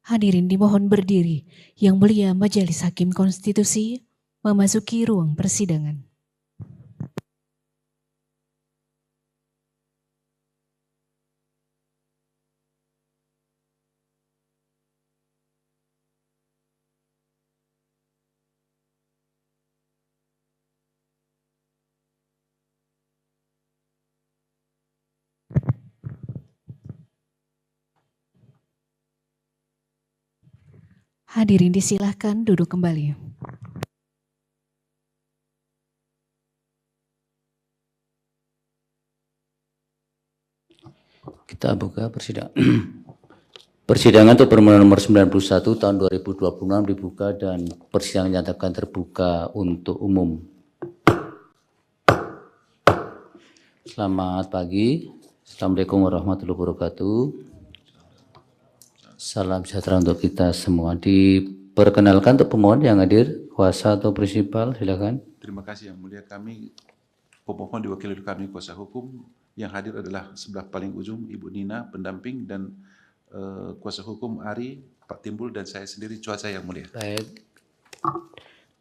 Hadirin dimohon berdiri. Yang Mulia Majelis Hakim Konstitusi memasuki ruang persidangan. Hadirin disilahkan duduk kembali. Kita buka persidangan. Persidangan untuk permohonan nomor 91 tahun 2026 dibuka dan persidangan dinyatakan terbuka untuk umum. Selamat pagi. Assalamualaikum warahmatullahi wabarakatuh. Salam sejahtera untuk kita semua. Diperkenalkan untuk pemohon yang hadir, kuasa atau prinsipal, silakan. Terima kasih Yang Mulia. Kami pemohon diwakili oleh kami kuasa hukum. Yang hadir adalah sebelah paling ujung Ibu Nina, pendamping, dan kuasa hukum Ari, Pak Timbul, dan saya sendiri Cuaca Yang Mulia. Baik.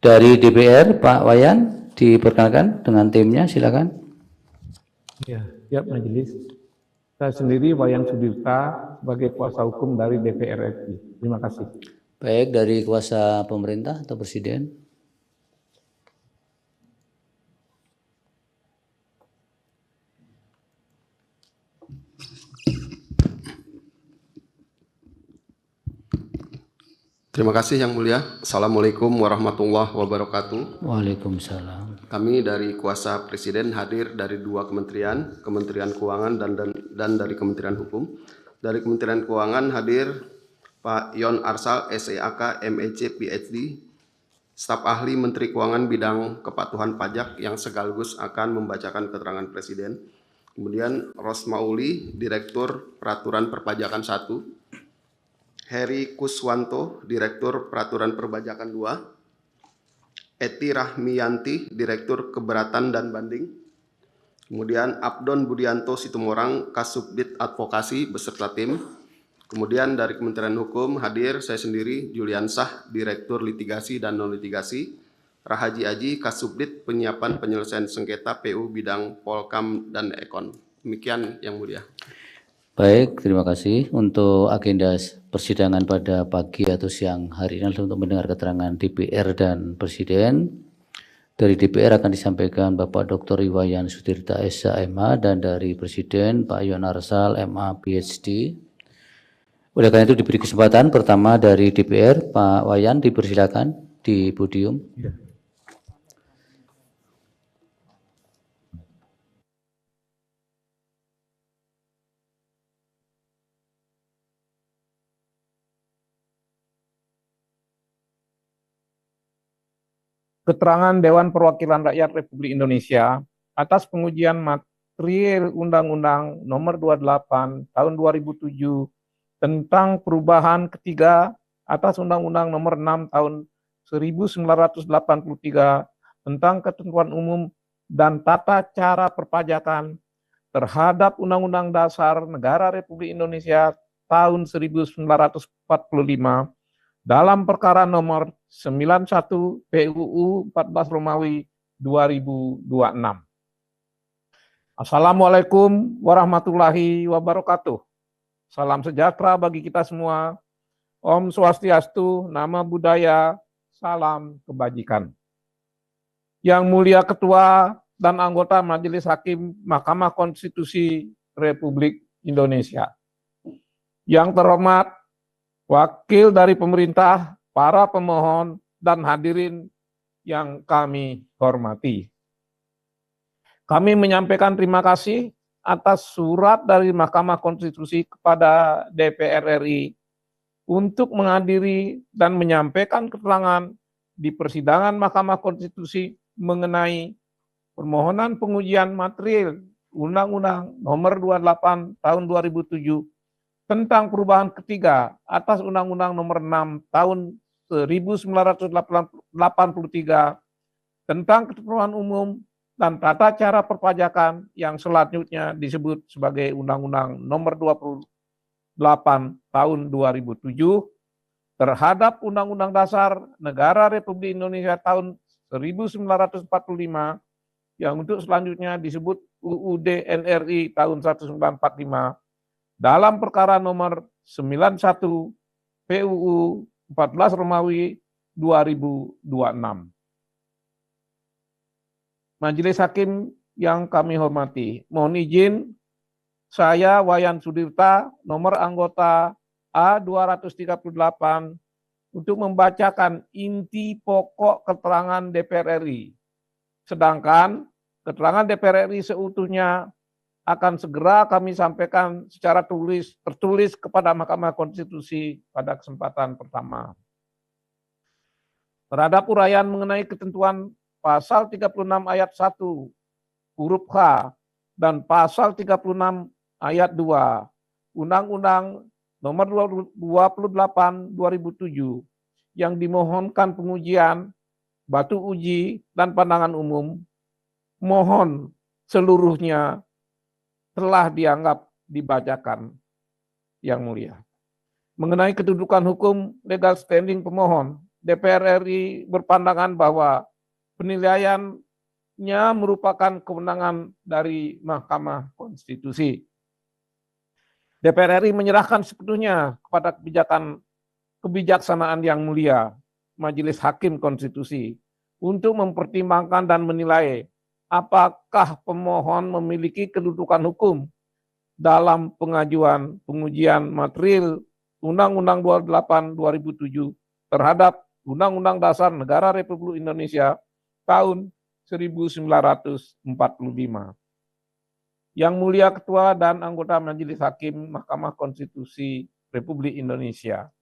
Dari DPR, Pak Wayan, diperkenalkan dengan timnya, silakan. Ya, siap majelis. Saya sendiri Wayan Sudirta sebagai kuasa hukum dari DPR RI. Terima kasih. Baik, dari kuasa pemerintah atau presiden. Terima kasih Yang Mulia. Assalamualaikum warahmatullahi wabarakatuh. Waalaikumsalam. Kami dari kuasa Presiden hadir dari dua kementerian, Kementerian Keuangan dan dari Kementerian Hukum. Dari Kementerian Keuangan hadir Pak Yon Arsal, SEAK, MEC, PhD, staf ahli Menteri Keuangan bidang kepatuhan pajak yang sekaligus akan membacakan keterangan Presiden. Kemudian Rosmauli, Direktur Peraturan Perpajakan 1, Heri Kuswanto, Direktur Peraturan Perpajakan 2, Eti Rahmiyanti, Direktur Keberatan dan Banding, kemudian Abdon Budianto Situmorang, Kasubdit Advokasi beserta tim, kemudian dari Kementerian Hukum hadir saya sendiri, Julian Sah, Direktur Litigasi dan Non-Litigasi, Rahaji Aji, Kasubdit Penyiapan Penyelesaian Sengketa PU Bidang Polkam dan Ekon. Demikian Yang Mulia. Baik, terima kasih. Untuk agenda persidangan pada pagi atau siang hari ini adalah untuk mendengar keterangan DPR dan Presiden. Dari DPR akan disampaikan Bapak Dr. Iwayan Sudirta SH MA, dan dari Presiden Pak Yon Arsal MA PhD. Oleh karena itu diberi kesempatan pertama dari DPR, Pak Wayan dipersilakan di podium. Ya. Keterangan Dewan Perwakilan Rakyat Republik Indonesia atas pengujian material Undang-Undang Nomor 28 Tahun 2007 tentang perubahan ketiga atas Undang-Undang Nomor 6 Tahun 1983 tentang ketentuan umum dan tata cara perpajakan terhadap Undang-Undang Dasar Negara Republik Indonesia tahun 1945 dalam perkara nomor 91 PUU 14 Romawi 2026. Assalamualaikum warahmatullahi wabarakatuh. Salam sejahtera bagi kita semua. Om Swastiastu, Nama Budaya, salam kebajikan. Yang Mulia Ketua dan anggota Majelis Hakim Mahkamah Konstitusi Republik Indonesia. Yang terhormat Wakil dari pemerintah, para pemohon, dan hadirin yang kami hormati. Kami menyampaikan terima kasih atas surat dari Mahkamah Konstitusi kepada DPR RI untuk menghadiri dan menyampaikan keterangan di persidangan Mahkamah Konstitusi mengenai permohonan pengujian material Undang-Undang Nomor 28 Tahun 2007 tentang perubahan ketiga atas Undang-Undang Nomor 6 Tahun 1983 tentang ketentuan umum dan tata cara perpajakan yang selanjutnya disebut sebagai Undang-Undang Nomor 28 Tahun 2007 terhadap Undang-Undang Dasar Negara Republik Indonesia tahun 1945 yang untuk selanjutnya disebut UUD NRI tahun 1945 dalam perkara nomor 91 PUU 14 Romawi 2026. Majelis Hakim yang kami hormati, mohon izin saya Wayan Sudirta, nomor anggota A238 untuk membacakan inti pokok keterangan DPR RI. Sedangkan keterangan DPR RI seutuhnya akan segera kami sampaikan secara tertulis kepada Mahkamah Konstitusi pada kesempatan pertama. Terhadap uraian mengenai ketentuan pasal 36 ayat 1 huruf H dan pasal 36 ayat 2 Undang-Undang nomor 28 2007 yang dimohonkan pengujian, batu uji, dan pandangan umum, mohon seluruhnya telah dianggap dibacakan, Yang Mulia. Mengenai kedudukan hukum legal standing pemohon, DPR RI berpandangan bahwa penilaiannya merupakan kewenangan dari Mahkamah Konstitusi. DPR RI menyerahkan sepenuhnya kepada kebijaksanaan Yang Mulia Majelis Hakim Konstitusi untuk mempertimbangkan dan menilai apakah pemohon memiliki kedudukan hukum dalam pengujian material Undang-Undang 28 2007 terhadap Undang-Undang Dasar Negara Republik Indonesia tahun 1945. Yang Mulia Ketua dan anggota Majelis Hakim Mahkamah Konstitusi Republik Indonesia.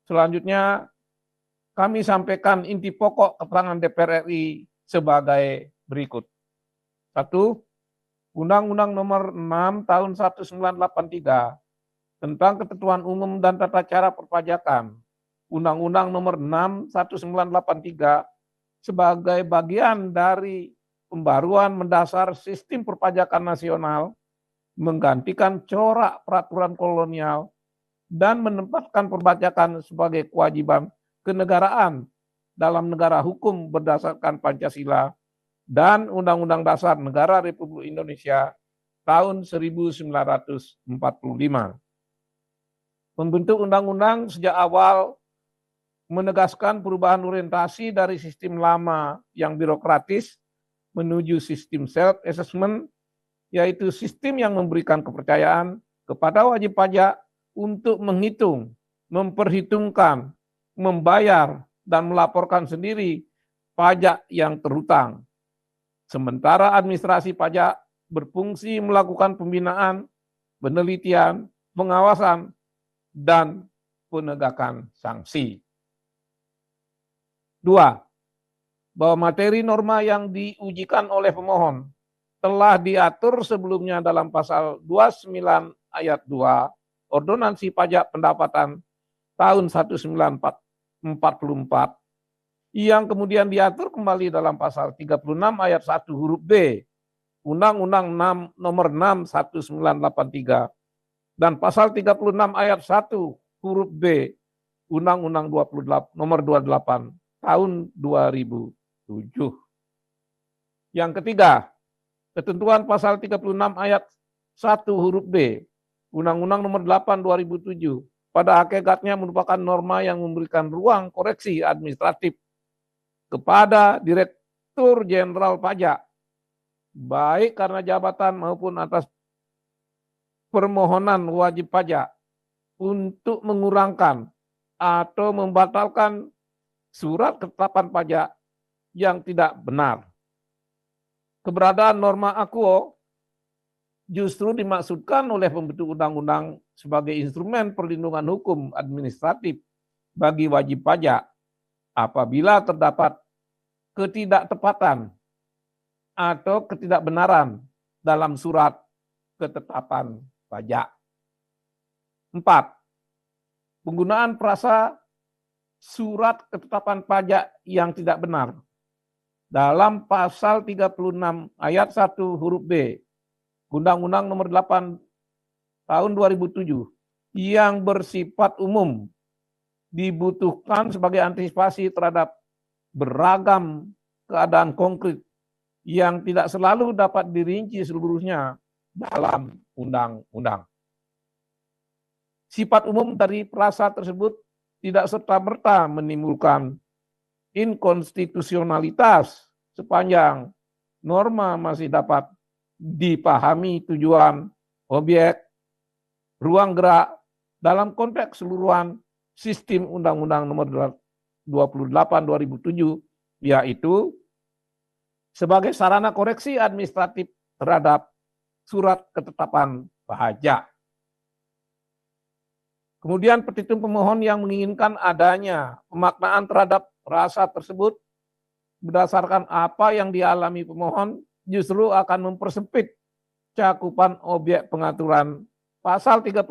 Selanjutnya kami sampaikan inti pokok keterangan DPR RI sebagai berikut. 1. Undang-Undang nomor 6 tahun 1983 tentang ketentuan umum dan tata cara perpajakan. Undang-Undang nomor 6 1983 sebagai bagian dari pembaruan mendasar sistem perpajakan nasional, menggantikan corak peraturan kolonial, dan menempatkan perpajakan sebagai kewajiban kenegaraan dalam negara hukum berdasarkan Pancasila dan Undang-Undang Dasar Negara Republik Indonesia tahun 1945. Pembentuk undang-undang sejak awal menegaskan perubahan orientasi dari sistem lama yang birokratis menuju sistem self-assessment, yaitu sistem yang memberikan kepercayaan kepada wajib pajak untuk menghitung, memperhitungkan, membayar, dan melaporkan sendiri pajak yang terhutang. Sementara administrasi pajak berfungsi melakukan pembinaan, penelitian, pengawasan, dan penegakan sanksi. 2. Bahwa materi norma yang diujikan oleh pemohon telah diatur sebelumnya dalam pasal 29 ayat 2 Ordonansi Pajak Pendapatan tahun 1944 yang kemudian diatur kembali dalam pasal 36 ayat 1 huruf B Undang-Undang nomor 6 1983 dan pasal 36 ayat 1 huruf B Undang-Undang nomor 28 tahun 2007. Yang ketiga, ketentuan pasal 36 ayat 1 huruf B Undang-Undang nomor 8 2007 pada hakikatnya merupakan norma yang memberikan ruang koreksi administratif kepada Direktur Jenderal Pajak, baik karena jabatan maupun atas permohonan wajib pajak untuk mengurangkan atau membatalkan surat ketetapan pajak yang tidak benar. Keberadaan norma akuo justru dimaksudkan oleh pembentuk undang-undang sebagai instrumen perlindungan hukum administratif bagi wajib pajak apabila terdapat ketidaktepatan atau ketidakbenaran dalam surat ketetapan pajak. 4. Penggunaan frasa surat ketetapan pajak yang tidak benar dalam pasal 36 ayat 1 huruf B Undang-Undang nomor 8 tahun 2007 yang bersifat umum dibutuhkan sebagai antisipasi terhadap beragam keadaan konkret yang tidak selalu dapat dirinci seluruhnya dalam undang-undang. Sifat umum dari frasa tersebut tidak serta-merta menimbulkan inkonstitusionalitas sepanjang norma masih dapat dipahami tujuan, objek, ruang gerak dalam konteks keseluruhan sistem Undang-Undang Nomor 28 2007, yaitu sebagai sarana koreksi administratif terhadap surat ketetapan pajak. Kemudian petitum pemohon yang menginginkan adanya pemaknaan terhadap frasa tersebut berdasarkan apa yang dialami pemohon justru akan mempersempit cakupan objek pengaturan pasal 36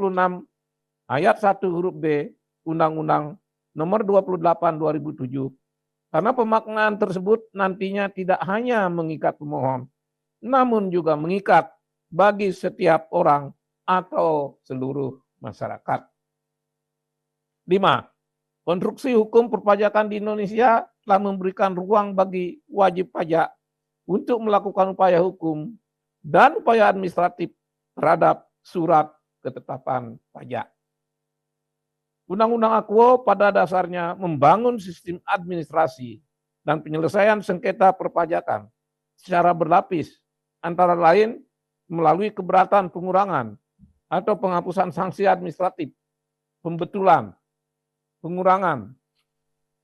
ayat 1 huruf B Undang-Undang Nomor 28 2007, karena pemaknaan tersebut nantinya tidak hanya mengikat pemohon, namun juga mengikat bagi setiap orang atau seluruh masyarakat. 5. Konstruksi hukum perpajakan di Indonesia telah memberikan ruang bagi wajib pajak untuk melakukan upaya hukum dan upaya administratif terhadap surat ketetapan pajak. Undang-Undang Akuo pada dasarnya membangun sistem administrasi dan penyelesaian sengketa perpajakan secara berlapis, antara lain melalui keberatan pengurangan atau penghapusan sanksi administratif, pembetulan, pengurangan,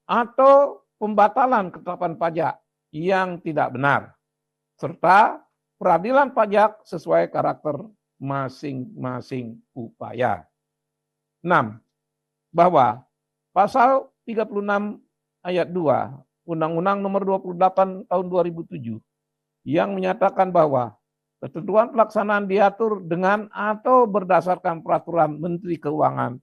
atau pembatalan ketetapan pajak yang tidak benar, serta peradilan pajak sesuai karakter masing-masing upaya. 6. Bahwa pasal 36 ayat 2 Undang-Undang Nomor 28 tahun 2007 yang menyatakan bahwa ketentuan pelaksanaan diatur dengan atau berdasarkan peraturan Menteri Keuangan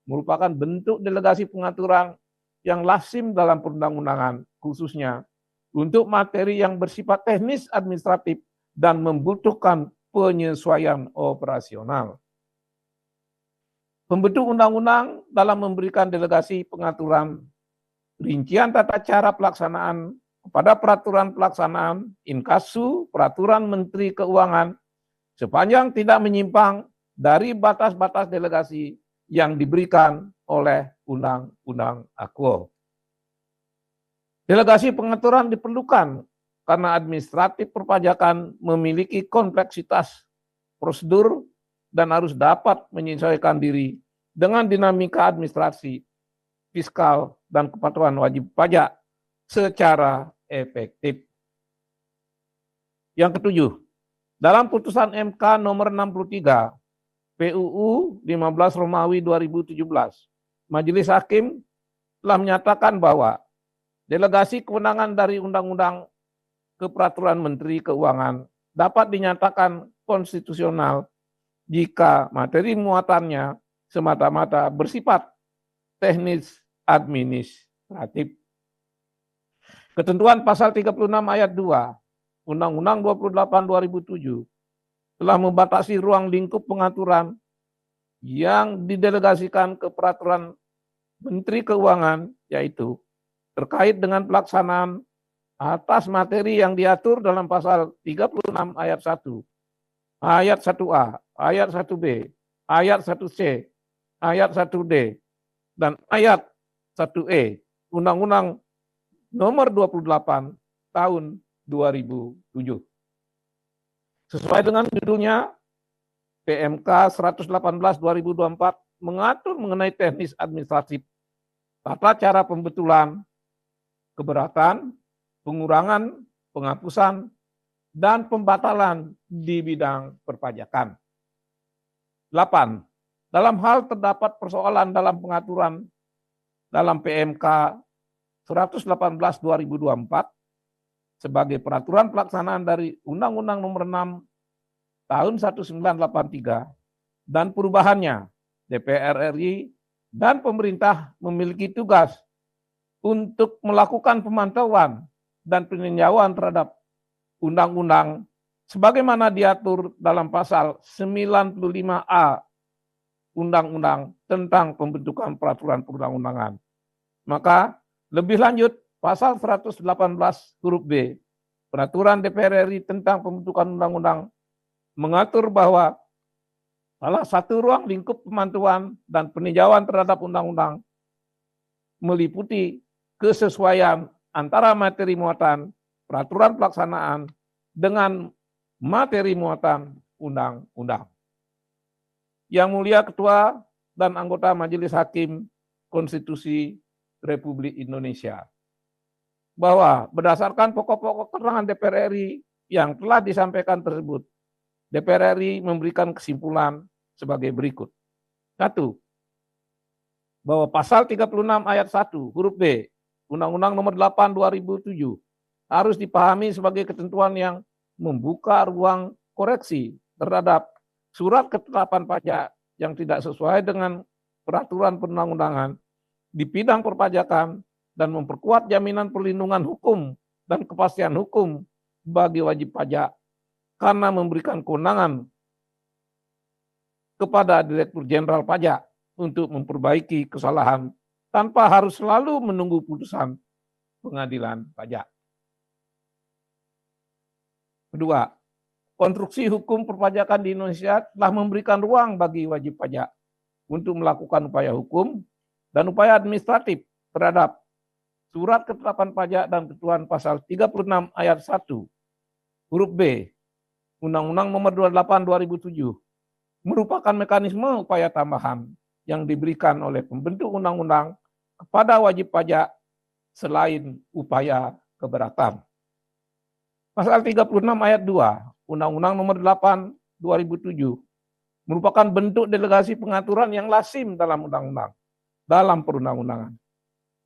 merupakan bentuk delegasi pengaturan yang lazim dalam perundang-undangan, khususnya untuk materi yang bersifat teknis administratif dan membutuhkan penyesuaian operasional. Pembentuk undang-undang dalam memberikan delegasi pengaturan rincian tata cara pelaksanaan kepada peraturan pelaksanaan inkasu peraturan Menteri Keuangan sepanjang tidak menyimpang dari batas-batas delegasi yang diberikan oleh Undang-Undang Akuo. Delegasi pengaturan diperlukan karena administratif perpajakan memiliki kompleksitas prosedur dan harus dapat menyesuaikan diri dengan dinamika administrasi, fiskal, dan kepatuhan wajib pajak secara efektif. Yang ketujuh, dalam putusan MK nomor 63 PUU 15 Romawi 2017, Majelis Hakim telah menyatakan bahwa delegasi kewenangan dari Undang-Undang ke Peraturan Menteri Keuangan dapat dinyatakan konstitusional jika materi muatannya semata-mata bersifat teknis administratif. Ketentuan pasal 36 ayat 2 Undang-Undang 28 2007 telah membatasi ruang lingkup pengaturan yang didelegasikan ke Peraturan Menteri Keuangan, yaitu terkait dengan pelaksanaan atas materi yang diatur dalam pasal 36 ayat 1, ayat 1A, ayat 1B, ayat 1C, ayat 1D, dan ayat 1E Undang-Undang Nomor 28 tahun 2007. Sesuai dengan judulnya, PMK 118/2024 mengatur mengenai teknis administratif, tata cara pembetulan, keberatan, pengurangan, penghapusan, dan pembatalan di bidang perpajakan. 8. Dalam hal terdapat persoalan dalam pengaturan dalam PMK 118/2024 sebagai peraturan pelaksanaan dari Undang-Undang Nomor 6 tahun 1983 dan perubahannya, DPR RI dan pemerintah memiliki tugas untuk melakukan pemantauan dan peninjauan terhadap undang-undang sebagaimana diatur dalam pasal 95A Undang-Undang tentang pembentukan peraturan perundang-undangan. Maka lebih lanjut pasal 118 huruf B Peraturan DPR RI tentang pembentukan undang-undang mengatur bahwa salah satu ruang lingkup pemantauan dan peninjauan terhadap undang-undang meliputi kesesuaian antara materi muatan peraturan pelaksanaan dengan materi muatan undang-undang. Yang Mulia Ketua dan anggota Majelis Hakim Konstitusi Republik Indonesia, bahwa berdasarkan pokok-pokok keterangan DPR RI yang telah disampaikan tersebut, DPR RI memberikan kesimpulan sebagai berikut. 1. Bahwa pasal 36 ayat 1 huruf B Undang-Undang Nomor 8 2007 harus dipahami sebagai ketentuan yang membuka ruang koreksi terhadap surat ketetapan pajak yang tidak sesuai dengan peraturan perundang-undangan di bidang perpajakan dan memperkuat jaminan perlindungan hukum dan kepastian hukum bagi wajib pajak karena memberikan kewenangan kepada Direktur Jenderal Pajak untuk memperbaiki kesalahan tanpa harus selalu menunggu putusan pengadilan pajak. Kedua, konstruksi hukum perpajakan di Indonesia telah memberikan ruang bagi wajib pajak untuk melakukan upaya hukum dan upaya administratif terhadap surat ketetapan pajak dan ketentuan pasal 36 ayat 1 huruf B Undang-Undang Nomor 28 2007 merupakan mekanisme upaya tambahan yang diberikan oleh pembentuk undang-undang kepada wajib pajak selain upaya keberatan. Pasal 36 ayat 2 Undang-Undang Nomor 8 2007 merupakan bentuk delegasi pengaturan yang lazim dalam undang-undang, dalam perundang-undangan.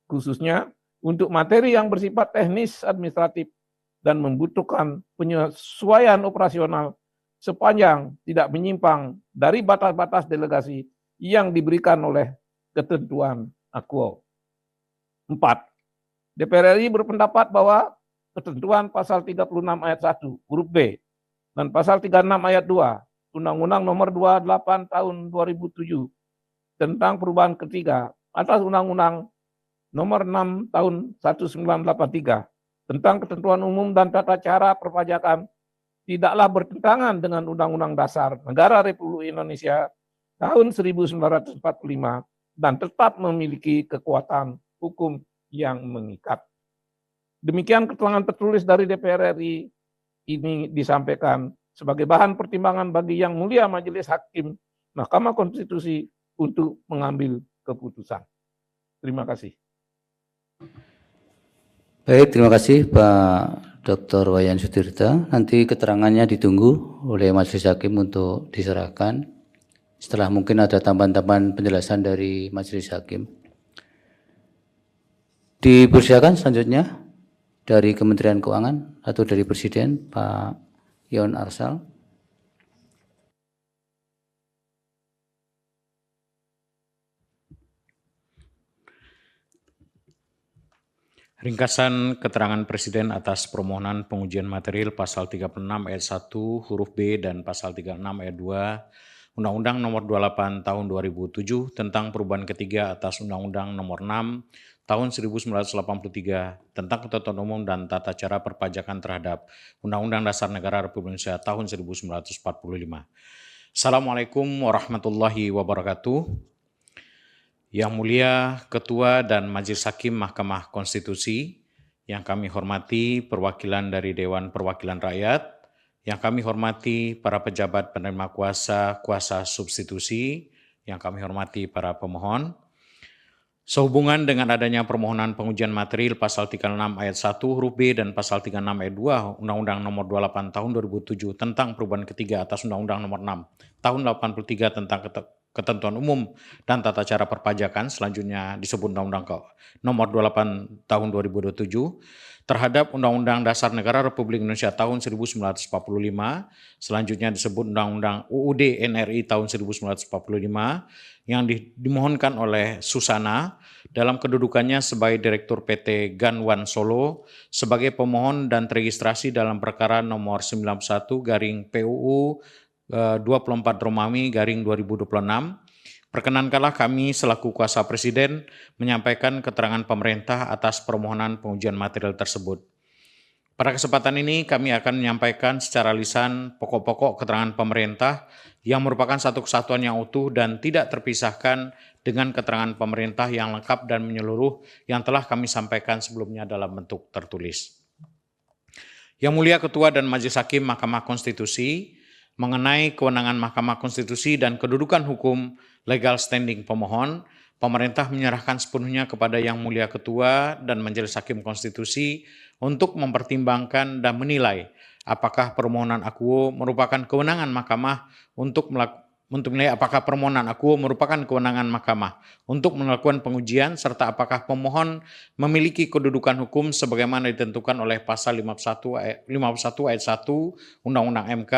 Khususnya untuk materi yang bersifat teknis administratif dan membutuhkan penyesuaian operasional sepanjang tidak menyimpang dari batas-batas delegasi yang diberikan oleh ketentuan Akuo. 4. DPR RI berpendapat bahwa ketentuan pasal 36 ayat 1 huruf B dan pasal 36 ayat 2 Undang-Undang Nomor 28 tahun 2007 tentang perubahan ketiga atas Undang-Undang Nomor 6 tahun 1983 tentang ketentuan umum dan tata cara perpajakan tidaklah bertentangan dengan Undang-Undang Dasar Negara Republik Indonesia tahun 1945 dan tetap memiliki kekuatan hukum yang mengikat. Demikian keterangan tertulis dari DPR RI ini disampaikan sebagai bahan pertimbangan bagi Yang Mulia Majelis Hakim Mahkamah Konstitusi untuk mengambil keputusan. Terima kasih. Baik, terima kasih Pak Dr. Wayan Sudirta. Nanti keterangannya ditunggu oleh Majelis Hakim untuk diserahkan. Setelah mungkin ada tambahan-tambahan penjelasan dari Majelis Hakim. Dipersilakan selanjutnya dari Kementerian Keuangan atau dari Presiden Pak Yon Arsal. Ringkasan keterangan Presiden atas permohonan pengujian material pasal 36 ayat 1 huruf B dan pasal 36 ayat 2 Undang-Undang Nomor 28 Tahun 2007 tentang perubahan ketiga atas Undang-Undang Nomor 6 Tahun 1983 tentang ketentuan umum dan tata cara perpajakan terhadap Undang-Undang Dasar Negara Republik Indonesia tahun 1945. Assalamualaikum warahmatullahi wabarakatuh. Yang Mulia Ketua dan Majelis Hakim Mahkamah Konstitusi, yang kami hormati perwakilan dari Dewan Perwakilan Rakyat, yang kami hormati para pejabat penerima kuasa, kuasa substitusi, yang kami hormati para pemohon. Sehubungan dengan adanya permohonan pengujian material pasal 36 ayat 1 huruf B dan pasal 36 ayat 2 Undang-Undang Nomor 28 Tahun 2007 tentang perubahan ketiga atas Undang-Undang Nomor 6 Tahun 83 tentang ketentuan umum dan tata cara perpajakan, selanjutnya disebut Undang-Undang Nomor 28 Tahun 2027, terhadap Undang-Undang Dasar Negara Republik Indonesia tahun 1945, selanjutnya disebut Undang-Undang UUD NRI tahun 1945, yang dimohonkan oleh Susana dalam kedudukannya sebagai Direktur PT Ganwan Solo sebagai pemohon dan teregistrasi dalam perkara nomor 91 garing PUU 24 Romawi garing 2026 Perkenankanlah kami selaku kuasa Presiden menyampaikan keterangan pemerintah atas permohonan pengujian material tersebut. Pada kesempatan ini kami akan menyampaikan secara lisan pokok-pokok keterangan pemerintah yang merupakan satu kesatuan yang utuh dan tidak terpisahkan dengan keterangan pemerintah yang lengkap dan menyeluruh yang telah kami sampaikan sebelumnya dalam bentuk tertulis. Yang Mulia Ketua dan Majelis Hakim Mahkamah Konstitusi, mengenai kewenangan Mahkamah Konstitusi dan kedudukan hukum legal standing pemohon, pemerintah menyerahkan sepenuhnya kepada Yang Mulia Ketua dan Majelis Hakim Konstitusi untuk mempertimbangkan dan menilai apakah permohonan akuo merupakan kewenangan mahkamah untuk menilai apakah permohonan akuo merupakan kewenangan mahkamah untuk melakukan pengujian serta apakah pemohon memiliki kedudukan hukum sebagaimana ditentukan oleh pasal 51 ayat 1 Undang-Undang MK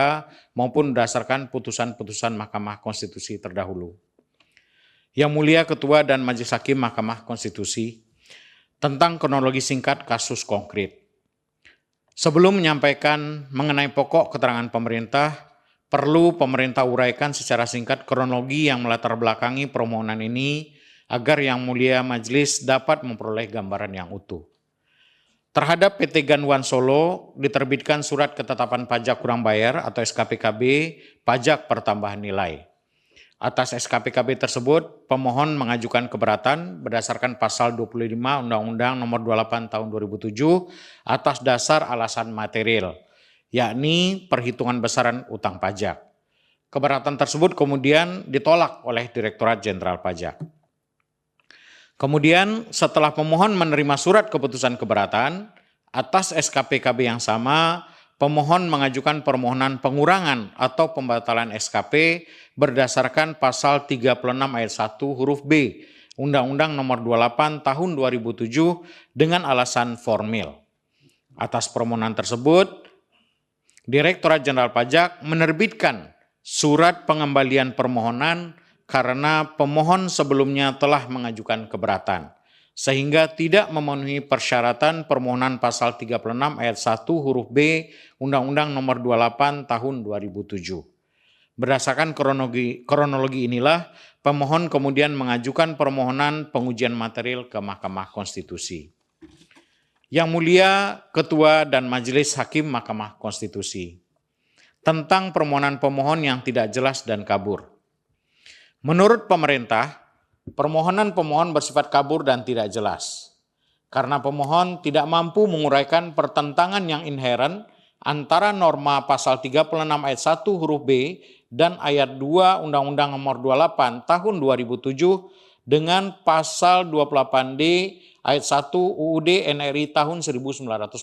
maupun berdasarkan putusan-putusan Mahkamah Konstitusi terdahulu. Yang Mulia Ketua dan Majelis Hakim Mahkamah Konstitusi, tentang kronologi singkat kasus konkret. Sebelum menyampaikan mengenai pokok keterangan pemerintah, perlu pemerintah uraikan secara singkat kronologi yang melatar belakangi permohonan ini agar Yang Mulia Majelis dapat memperoleh gambaran yang utuh. Terhadap PT Ganduan Solo diterbitkan surat ketetapan pajak kurang bayar atau SKPKB pajak pertambahan nilai. Atas SKPKB tersebut, pemohon mengajukan keberatan berdasarkan pasal 25 Undang-Undang Nomor 28 Tahun 2007 atas dasar alasan material, yakni perhitungan besaran utang pajak. Keberatan tersebut kemudian ditolak oleh Direktorat Jenderal Pajak. Kemudian setelah pemohon menerima surat keputusan keberatan, atas SKPKB yang sama, pemohon mengajukan permohonan pengurangan atau pembatalan SKP berdasarkan pasal 36 ayat 1 huruf B Undang-Undang Nomor 28 Tahun 2007 dengan alasan formil. Atas permohonan tersebut, Direktorat Jenderal Pajak menerbitkan surat pengembalian permohonan karena pemohon sebelumnya telah mengajukan keberatan, sehingga tidak memenuhi persyaratan permohonan pasal 36 ayat 1 huruf B Undang-Undang Nomor 28 Tahun 2007. Berdasarkan kronologi inilah, pemohon kemudian mengajukan permohonan pengujian material ke Mahkamah Konstitusi. Yang Mulia Ketua dan Majelis Hakim Mahkamah Konstitusi, tentang permohonan pemohon yang tidak jelas dan kabur. Menurut pemerintah, permohonan pemohon bersifat kabur dan tidak jelas, karena pemohon tidak mampu menguraikan pertentangan yang inheren antara norma pasal 36 ayat 1 huruf B dan ayat 2 Undang-Undang Nomor 28 Tahun 2007 dengan pasal 28D ayat 1 UUD NRI tahun 1945.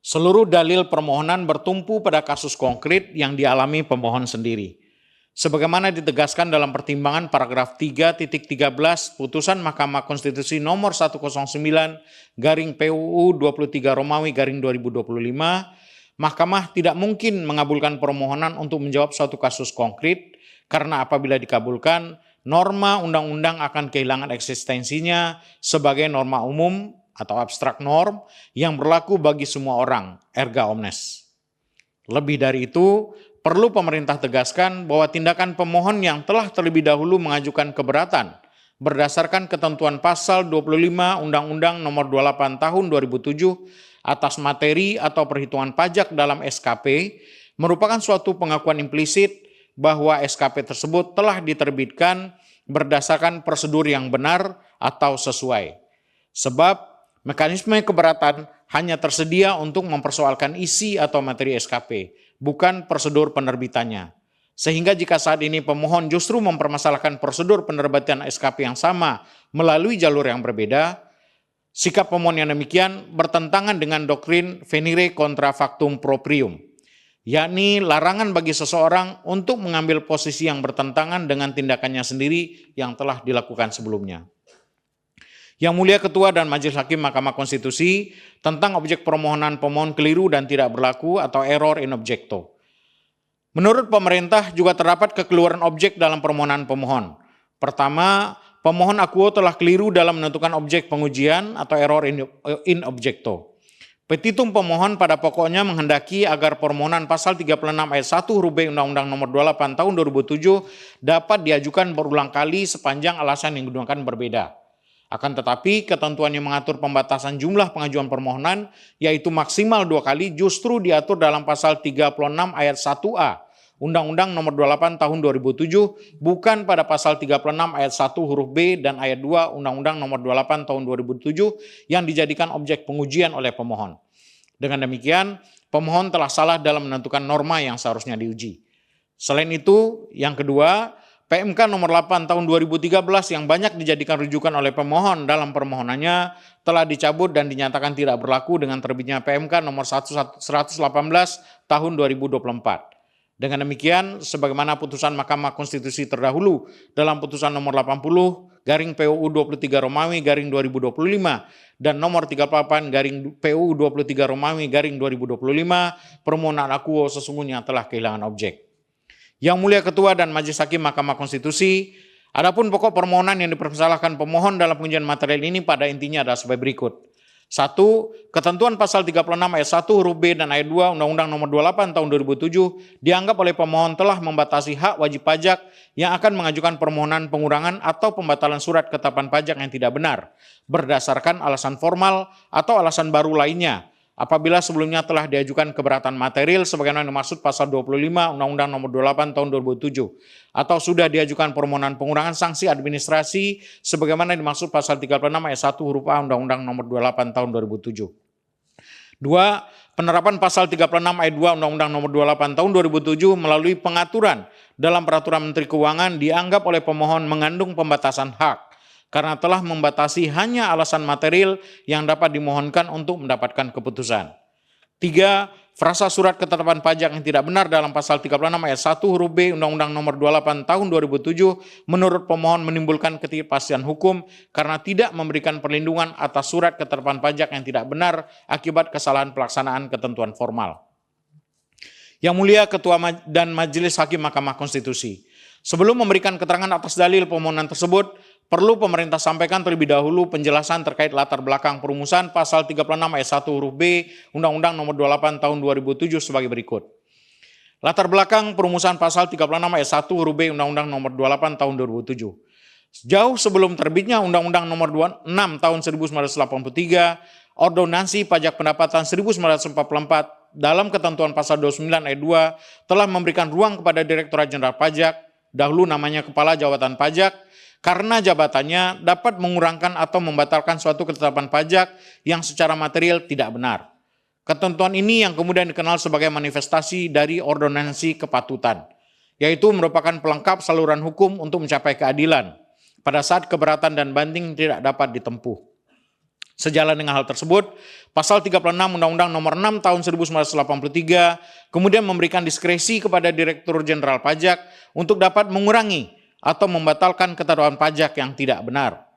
Seluruh dalil permohonan bertumpu pada kasus konkret yang dialami pemohon sendiri. Sebagaimana ditegaskan dalam pertimbangan paragraf 3.13 putusan Mahkamah Konstitusi nomor 109/PUU 23 Romawi 2025, Mahkamah tidak mungkin mengabulkan permohonan untuk menjawab suatu kasus konkret karena apabila dikabulkan, norma undang-undang akan kehilangan eksistensinya sebagai norma umum atau abstrak norm yang berlaku bagi semua orang, erga omnes. Lebih dari itu, perlu pemerintah tegaskan bahwa tindakan pemohon yang telah terlebih dahulu mengajukan keberatan berdasarkan ketentuan pasal 25 Undang-Undang Nomor 28 Tahun 2007 atas materi atau perhitungan pajak dalam SKP merupakan suatu pengakuan implisit bahwa SKP tersebut telah diterbitkan berdasarkan prosedur yang benar atau sesuai. Sebab mekanisme keberatan hanya tersedia untuk mempersoalkan isi atau materi SKP, bukan prosedur penerbitannya. Sehingga jika saat ini pemohon justru mempermasalahkan prosedur penerbitan SKP yang sama melalui jalur yang berbeda, sikap pemohon yang demikian bertentangan dengan doktrin venire contra factum proprium, yakni larangan bagi seseorang untuk mengambil posisi yang bertentangan dengan tindakannya sendiri yang telah dilakukan sebelumnya. Yang Mulia Ketua dan Majelis Hakim Mahkamah Konstitusi, tentang objek permohonan pemohon keliru dan tidak berlaku atau error in objecto. Menurut pemerintah juga terdapat kekeliruan objek dalam permohonan pemohon. Pertama, pemohon akuo telah keliru dalam menentukan objek pengujian atau error in objecto. Petitum pemohon pada pokoknya menghendaki agar permohonan pasal 36 ayat 1 huruf B Undang-Undang Nomor 28 Tahun 2007 dapat diajukan berulang kali sepanjang alasan yang digunakan berbeda. Akan tetapi, ketentuan yang mengatur pembatasan jumlah pengajuan permohonan, yaitu maksimal 2 kali, justru diatur dalam pasal 36 ayat 1A Undang-Undang Nomor 28 Tahun 2007, bukan pada pasal 36 ayat 1 huruf B dan ayat 2 Undang-Undang Nomor 28 Tahun 2007 yang dijadikan objek pengujian oleh pemohon. Dengan demikian, pemohon telah salah dalam menentukan norma yang seharusnya diuji. Selain itu, yang kedua, PMK Nomor 8 Tahun 2013 yang banyak dijadikan rujukan oleh pemohon dalam permohonannya telah dicabut dan dinyatakan tidak berlaku dengan terbitnya PMK Nomor 118 Tahun 2024. Dengan demikian, sebagaimana putusan Mahkamah Konstitusi terdahulu dalam putusan nomor 80 garing PUU 23 Romawi garing 2025 dan nomor 38 garing PUU 23 Romawi garing 2025, permohonan akuo sesungguhnya telah kehilangan objek. Yang Mulia Ketua dan Majelis Hakim Mahkamah Konstitusi, adapun pokok permohonan yang dipermasalahkan pemohon dalam pengujian material ini pada intinya adalah sebagai berikut. 1. Ketentuan pasal 36 ayat 1 huruf B dan ayat 2 Undang-Undang Nomor 28 Tahun 2007 dianggap oleh pemohon telah membatasi hak wajib pajak yang akan mengajukan permohonan pengurangan atau pembatalan surat ketetapan pajak yang tidak benar berdasarkan alasan formal atau alasan baru lainnya apabila sebelumnya telah diajukan keberatan material sebagaimana dimaksud pasal 25 Undang-Undang Nomor 28 Tahun 2007 atau sudah diajukan permohonan pengurangan sanksi administrasi sebagaimana dimaksud pasal 36 ayat 1 huruf A Undang-Undang Nomor 28 Tahun 2007. 2. Penerapan pasal 36 ayat 2 Undang-Undang Nomor 28 Tahun 2007 melalui pengaturan dalam Peraturan Menteri Keuangan dianggap oleh pemohon mengandung pembatasan hak karena telah membatasi hanya alasan material yang dapat dimohonkan untuk mendapatkan keputusan. 3. Frasa surat ketetapan pajak yang tidak benar dalam pasal 36 ayat 1 huruf B Undang-Undang Nomor 28 Tahun 2007 menurut pemohon menimbulkan ketidakpastian hukum karena tidak memberikan perlindungan atas surat ketetapan pajak yang tidak benar akibat kesalahan pelaksanaan ketentuan formal. Yang Mulia Ketua dan Majelis Hakim Mahkamah Konstitusi, sebelum memberikan keterangan atas dalil permohonan tersebut, perlu pemerintah sampaikan terlebih dahulu penjelasan terkait latar belakang perumusan pasal 36 ayat 1 huruf B Undang-Undang Nomor 28 Tahun 2007 sebagai berikut. Latar belakang perumusan pasal 36 ayat 1 huruf B Undang-Undang Nomor 28 Tahun 2007. Jauh sebelum terbitnya Undang-Undang Nomor 26 Tahun 1983, Ordonansi Pajak Pendapatan 1944 dalam ketentuan pasal 29 ayat 2 telah memberikan ruang kepada Direktorat Jenderal Pajak, dahulu namanya Kepala Jabatan Pajak, karena jabatannya dapat mengurangkan atau membatalkan suatu ketetapan pajak yang secara material tidak benar. Ketentuan ini yang kemudian dikenal sebagai manifestasi dari ordonansi kepatutan, yaitu merupakan pelengkap saluran hukum untuk mencapai keadilan pada saat keberatan dan banding tidak dapat ditempuh. Sejalan dengan hal tersebut, pasal 36 Undang-Undang Nomor 6 Tahun 1983 kemudian memberikan diskresi kepada Direktur Jenderal Pajak untuk dapat mengurangi atau membatalkan ketetapan pajak yang tidak benar.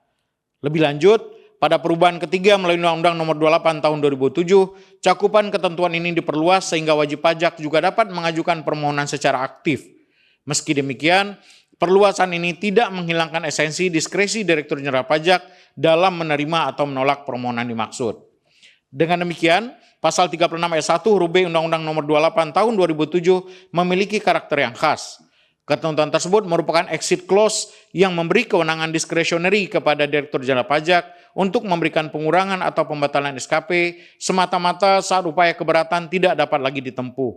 Lebih lanjut, pada perubahan ketiga melalui Undang-Undang Nomor 28 Tahun 2007, cakupan ketentuan ini diperluas sehingga wajib pajak juga dapat mengajukan permohonan secara aktif. Meski demikian, perluasan ini tidak menghilangkan esensi diskresi Direktur Jenderal Pajak dalam menerima atau menolak permohonan dimaksud. Dengan demikian, pasal 36 ayat 1 huruf B Undang-Undang Nomor 28 Tahun 2007 memiliki karakter yang khas. Ketentuan tersebut merupakan exit clause yang memberi kewenangan diskresioneri kepada Direktur Jenderal Pajak untuk memberikan pengurangan atau pembatalan SKP semata-mata saat upaya keberatan tidak dapat lagi ditempuh.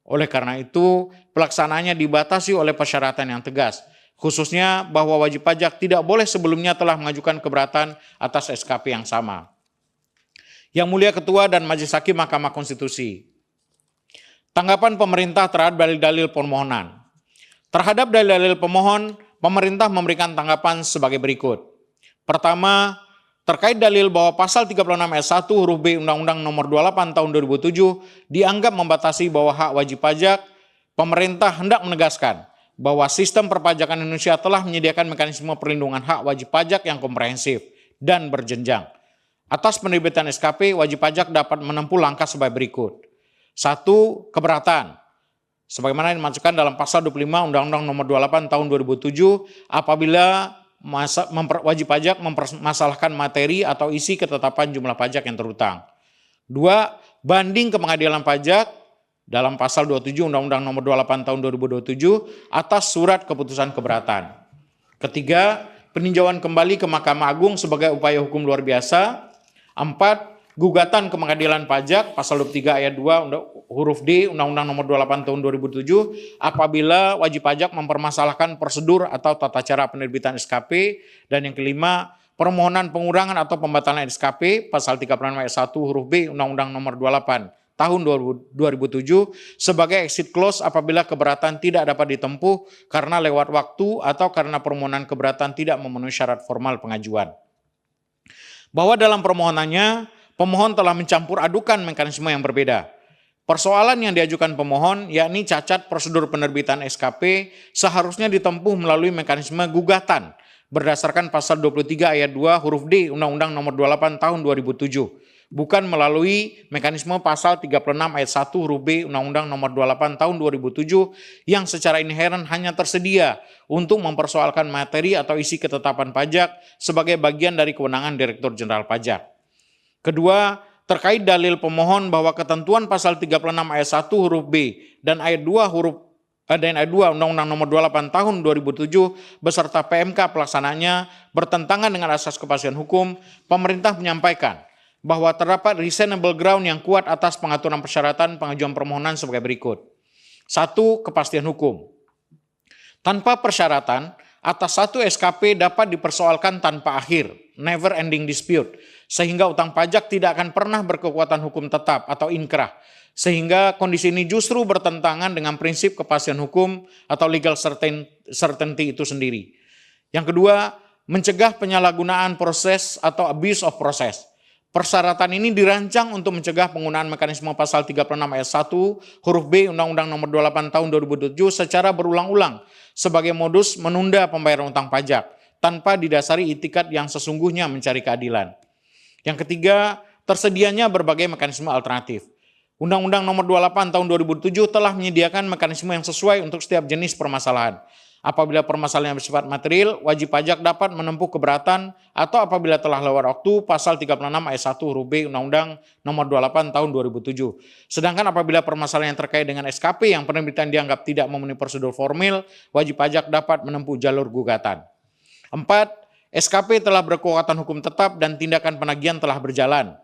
Oleh karena itu, pelaksanaannya dibatasi oleh persyaratan yang tegas, khususnya bahwa wajib pajak tidak boleh sebelumnya telah mengajukan keberatan atas SKP yang sama. Yang Mulia Ketua dan Majelis Hakim Mahkamah Konstitusi, tanggapan pemerintah terhadap dalil-dalil permohonan. Terhadap dalil-dalil pemohon, pemerintah memberikan tanggapan sebagai berikut. Pertama, terkait dalil bahwa pasal 36 ayat 1 huruf B Undang-Undang Nomor 28 Tahun 2007 dianggap membatasi bahwa hak wajib pajak, pemerintah hendak menegaskan bahwa sistem perpajakan Indonesia telah menyediakan mekanisme perlindungan hak wajib pajak yang komprehensif dan berjenjang. Atas penerbitan SKP, wajib pajak dapat menempuh langkah sebagai berikut. 1. Keberatan. Sebagaimana dimasukkan dalam pasal 25 Undang-Undang Nomor 28 Tahun 2007 apabila wajib pajak mempermasalahkan materi atau isi ketetapan jumlah pajak yang terhutang. 2. banding ke pengadilan pajak dalam pasal 27 Undang-Undang Nomor 28 Tahun 2027 atas surat keputusan keberatan. Ketiga, peninjauan kembali ke Mahkamah Agung sebagai upaya hukum luar biasa. 4, gugatan ke pengadilan pajak pasal 23 ayat 2 huruf D Undang-Undang Nomor 28 Tahun 2007 apabila wajib pajak mempermasalahkan prosedur atau tata cara penerbitan SKP. Dan yang kelima, permohonan pengurangan atau pembatalan SKP pasal 36 ayat 1 huruf B Undang-Undang Nomor 28 Tahun 2007 sebagai exit clause apabila keberatan tidak dapat ditempuh karena lewat waktu atau karena permohonan keberatan tidak memenuhi syarat formal pengajuan. Bahwa dalam permohonannya, pemohon telah mencampur adukan mekanisme yang berbeda. Persoalan yang diajukan pemohon, yakni cacat prosedur penerbitan SKP, seharusnya ditempuh melalui mekanisme gugatan berdasarkan pasal 23 ayat 2 huruf D Undang-Undang Nomor 28 Tahun 2007. Bukan melalui mekanisme pasal 36 ayat 1 huruf B Undang-Undang Nomor 28 Tahun 2007 yang secara inheren hanya tersedia untuk mempersoalkan materi atau isi ketetapan pajak sebagai bagian dari kewenangan Direktur Jenderal Pajak. Kedua, terkait dalil pemohon bahwa ketentuan pasal 36 ayat 1 huruf B dan ayat 2 Undang-Undang Nomor 28 Tahun 2007 beserta PMK pelaksananya bertentangan dengan asas kepastian hukum, pemerintah menyampaikan bahwa terdapat reasonable ground yang kuat atas pengaturan persyaratan pengajuan permohonan sebagai berikut. 1. Kepastian hukum. Tanpa persyaratan, atas satu SKP dapat dipersoalkan tanpa akhir, never ending dispute, sehingga utang pajak tidak akan pernah berkekuatan hukum tetap atau inkrah, sehingga kondisi ini justru bertentangan dengan prinsip kepastian hukum atau legal certainty itu sendiri. Yang kedua, mencegah penyalahgunaan proses atau abuse of process. Persyaratan ini dirancang untuk mencegah penggunaan mekanisme pasal 36 ayat 1 huruf B Undang-Undang Nomor 28 Tahun 2007 secara berulang-ulang sebagai modus menunda pembayaran utang pajak tanpa didasari itikat yang sesungguhnya mencari keadilan. Yang ketiga, tersedianya berbagai mekanisme alternatif. Undang-Undang Nomor 28 Tahun 2007 telah menyediakan mekanisme yang sesuai untuk setiap jenis permasalahan. Apabila permasalahan bersifat material, wajib pajak dapat menempuh keberatan atau apabila telah lewat waktu, pasal 36 ayat 1 huruf B Undang-Undang Nomor 28 Tahun 2007. Sedangkan apabila permasalahan yang terkait dengan SKP yang penerbitan dianggap tidak memenuhi prosedur formil, wajib pajak dapat menempuh jalur gugatan. 4. SKP telah berkekuatan hukum tetap dan tindakan penagihan telah berjalan.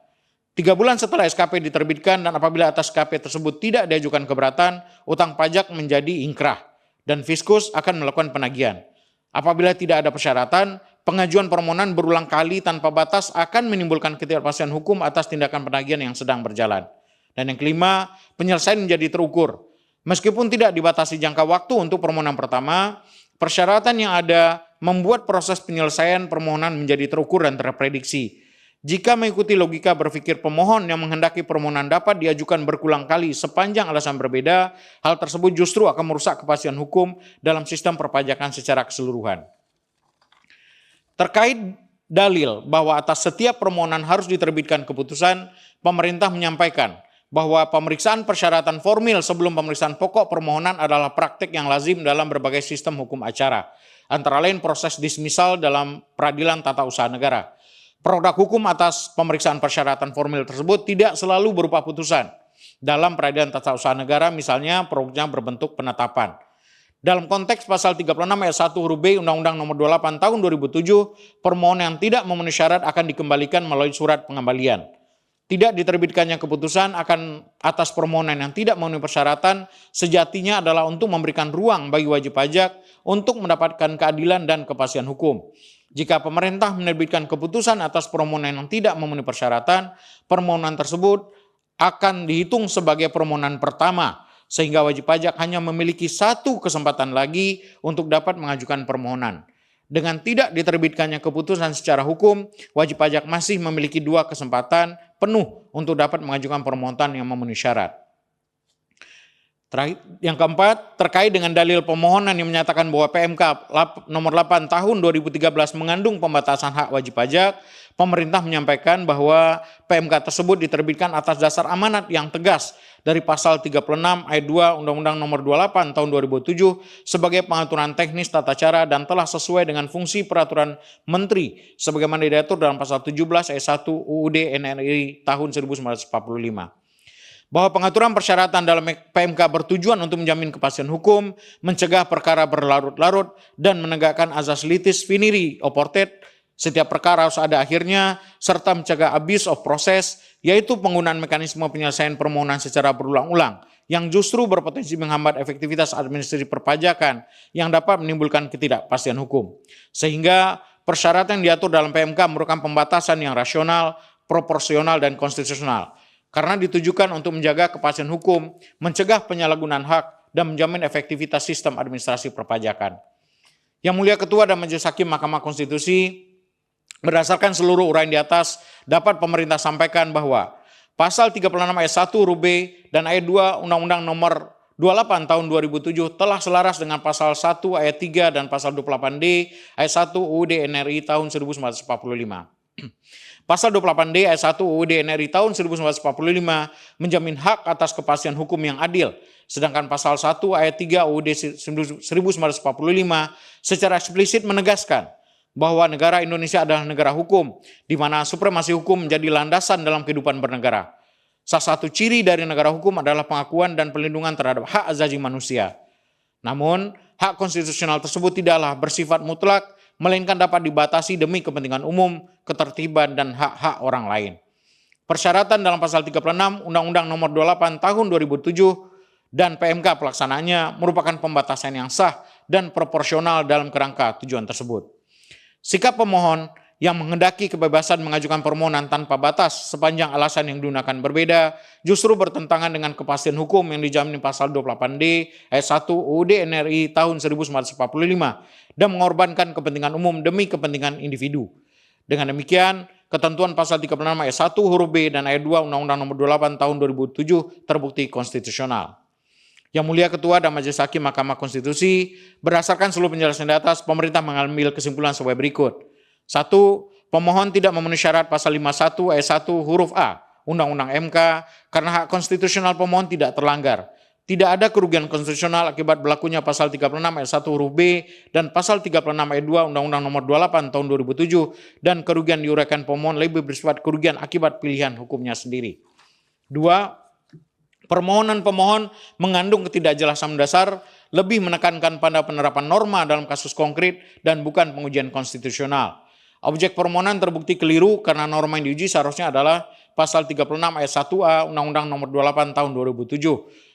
3 bulan setelah SKP diterbitkan dan apabila atas SKP tersebut tidak diajukan keberatan, utang pajak menjadi ingkrah dan Fiskus akan melakukan penagihan. Apabila tidak ada persyaratan, pengajuan permohonan berulang kali tanpa batas akan menimbulkan ketidakpastian hukum atas tindakan penagihan yang sedang berjalan. Dan yang kelima, penyelesaian menjadi terukur. Meskipun tidak dibatasi jangka waktu untuk permohonan pertama, persyaratan yang ada membuat proses penyelesaian permohonan menjadi terukur dan terprediksi. Jika mengikuti logika berpikir pemohon yang menghendaki permohonan dapat diajukan berulang kali sepanjang alasan berbeda, hal tersebut justru akan merusak kepastian hukum dalam sistem perpajakan secara keseluruhan. Terkait dalil bahwa atas setiap permohonan harus diterbitkan keputusan, pemerintah menyampaikan bahwa pemeriksaan persyaratan formil sebelum pemeriksaan pokok permohonan adalah praktik yang lazim dalam berbagai sistem hukum acara, antara lain proses dismisal dalam peradilan tata usaha negara. Produk hukum atas pemeriksaan persyaratan formil tersebut tidak selalu berupa putusan. Dalam peradilan tata usaha negara misalnya produknya berbentuk penetapan. Dalam konteks pasal 36 ayat 1 huruf B Undang-Undang Nomor 28 Tahun 2007, permohonan yang tidak memenuhi syarat akan dikembalikan melalui surat pengembalian. Tidak diterbitkannya keputusan akan atas permohonan yang tidak memenuhi persyaratan sejatinya adalah untuk memberikan ruang bagi wajib pajak untuk mendapatkan keadilan dan kepastian hukum. Jika pemerintah menerbitkan keputusan atas permohonan yang tidak memenuhi persyaratan, permohonan tersebut akan dihitung sebagai permohonan pertama, sehingga wajib pajak hanya memiliki satu kesempatan lagi untuk dapat mengajukan permohonan. Dengan tidak diterbitkannya keputusan secara hukum, wajib pajak masih memiliki 2 kesempatan penuh untuk dapat mengajukan permohonan yang memenuhi syarat. Yang keempat, terkait dengan dalil pemohonan yang menyatakan bahwa PMK nomor 8 tahun 2013 mengandung pembatasan hak wajib pajak, pemerintah menyampaikan bahwa PMK tersebut diterbitkan atas dasar amanat yang tegas dari pasal 36 ayat 2 Undang-Undang Nomor 28 tahun 2007 sebagai pengaturan teknis tata cara dan telah sesuai dengan fungsi peraturan menteri sebagaimana diatur dalam pasal 17 ayat 1 UUD NRI tahun 1945. bahwa pengaturan persyaratan dalam PMK bertujuan untuk menjamin kepastian hukum, mencegah perkara berlarut-larut, dan menegakkan azas litis finiri oportet, setiap perkara harus ada akhirnya, serta mencegah abuse of process, yaitu penggunaan mekanisme penyelesaian permohonan secara berulang-ulang, yang justru berpotensi menghambat efektivitas administrasi perpajakan yang dapat menimbulkan ketidakpastian hukum. Sehingga persyaratan yang diatur dalam PMK merupakan pembatasan yang rasional, proporsional, dan konstitusional, karena ditujukan untuk menjaga kepastian hukum, mencegah penyalahgunaan hak, dan menjamin efektivitas sistem administrasi perpajakan. Yang Mulia Ketua dan Majelis Hakim Mahkamah Konstitusi, berdasarkan seluruh uraian di atas, dapat pemerintah sampaikan bahwa Pasal 36 ayat 1 huruf B dan ayat 2 Undang-Undang Nomor 28 tahun 2007 telah selaras dengan Pasal 1 ayat 3 dan Pasal 28D ayat 1 UUD NRI tahun 1945. Pasal 28D ayat 1 UUD NRI tahun 1945 menjamin hak atas kepastian hukum yang adil, sedangkan Pasal 1 ayat 3 UUD 1945 secara eksplisit menegaskan bahwa negara Indonesia adalah negara hukum, di mana supremasi hukum menjadi landasan dalam kehidupan bernegara. Salah satu ciri dari negara hukum adalah pengakuan dan perlindungan terhadap hak asasi manusia. Namun, hak konstitusional tersebut tidaklah bersifat mutlak, melainkan dapat dibatasi demi kepentingan umum, ketertiban, dan hak-hak orang lain. Persyaratan dalam Pasal 36 Undang-Undang Nomor 28 tahun 2007 dan PMK pelaksanaannya merupakan pembatasan yang sah dan proporsional dalam kerangka tujuan tersebut. Sikap pemohon yang menghendaki kebebasan mengajukan permohonan tanpa batas sepanjang alasan yang digunakan berbeda justru bertentangan dengan kepastian hukum yang dijamin Pasal 28D ayat 1 UUD NRI tahun 1945 dan mengorbankan kepentingan umum demi kepentingan individu. Dengan demikian, ketentuan Pasal 36 ayat 1 huruf B dan ayat 2 Undang-Undang Nomor 28 tahun 2007 terbukti konstitusional. Yang Mulia Ketua dan Majelis Hakim Mahkamah Konstitusi, berdasarkan seluruh penjelasan di atas, pemerintah mengambil kesimpulan sebagai berikut. 1. Pemohon tidak memenuhi syarat Pasal 51 ayat 1 huruf A Undang-Undang MK karena hak konstitusional pemohon tidak terlanggar. Tidak ada kerugian konstitusional akibat berlakunya Pasal 36 ayat 1 huruf B dan Pasal 36 ayat 2 Undang-Undang Nomor 28 tahun 2007 dan kerugian diuraikan pemohon lebih bersifat kerugian akibat pilihan hukumnya sendiri. 2. Permohonan pemohon mengandung ketidakjelasan mendasar, lebih menekankan pada penerapan norma dalam kasus konkret dan bukan pengujian konstitusional. Objek permohonan terbukti keliru karena norma yang diuji seharusnya adalah Pasal 36 ayat 1A Undang-Undang Nomor 28 tahun 2007.